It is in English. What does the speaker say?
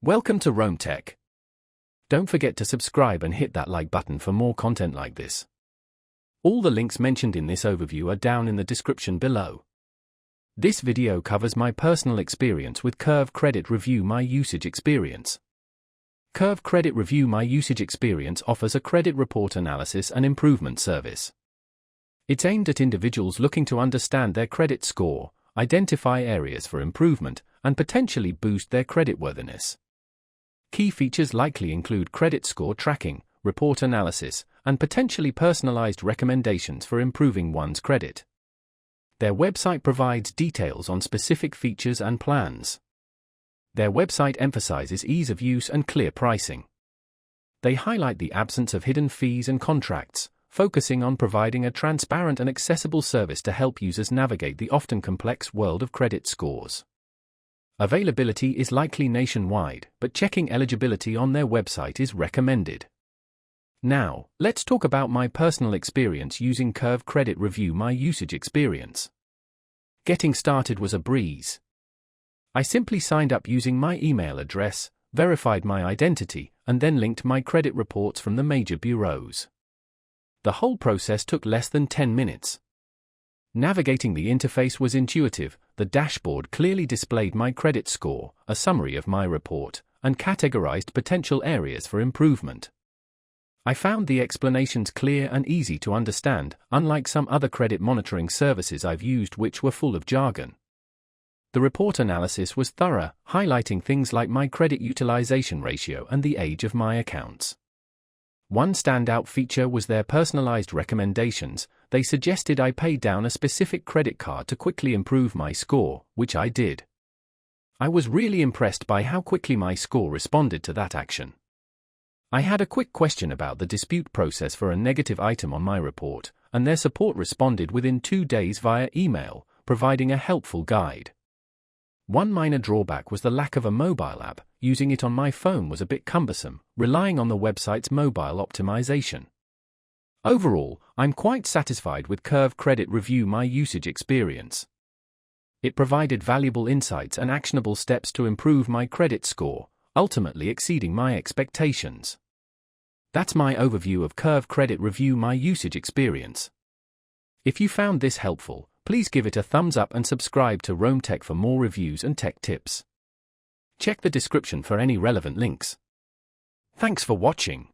Welcome to Rome Tech. Don't forget to subscribe and hit that like button for more content like this. All the links mentioned in this overview are down in the description below. This video covers my personal experience with Curve Credit Review My Usage Experience. Curve Credit Review My Usage Experience offers a credit report analysis and improvement service. It's aimed at individuals looking to understand their credit score, identify areas for improvement, and potentially boost their creditworthiness. Key features likely include credit score tracking, report analysis, and potentially personalized recommendations for improving one's credit. Their website provides details on specific features and plans. Their website emphasizes ease of use and clear pricing. They highlight the absence of hidden fees and contracts, focusing on providing a transparent and accessible service to help users navigate the often complex world of credit scores. Availability is likely nationwide, but checking eligibility on their website is recommended. Now, let's talk about my personal experience using Curve Credit Review My Usage Experience. Getting started was a breeze. I simply signed up using my email address, verified my identity, and then linked my credit reports from the major bureaus. The whole process took less than 10 minutes. Navigating the interface was intuitive. The dashboard clearly displayed my credit score, a summary of my report, and categorized potential areas for improvement. I found the explanations clear and easy to understand, unlike some other credit monitoring services I've used which were full of jargon. The report analysis was thorough, highlighting things like my credit utilization ratio and the age of my accounts. One standout feature was their personalized recommendations. They suggested I pay down a specific credit card to quickly improve my score, which I did. I was really impressed by how quickly my score responded to that action. I had a quick question about the dispute process for a negative item on my report, and their support responded within 2 days via email, providing a helpful guide. One minor drawback was the lack of a mobile app. Using it on my phone was a bit cumbersome, relying on the website's mobile optimization. Overall, I'm quite satisfied with Curve Credit Review My Usage Experience. It provided valuable insights and actionable steps to improve my credit score, ultimately exceeding my expectations. That's my overview of Curve Credit Review My Usage Experience. If you found this helpful, please give it a thumbs up and subscribe to Rome Tech for more reviews and tech tips. Check the description for any relevant links. Thanks for watching.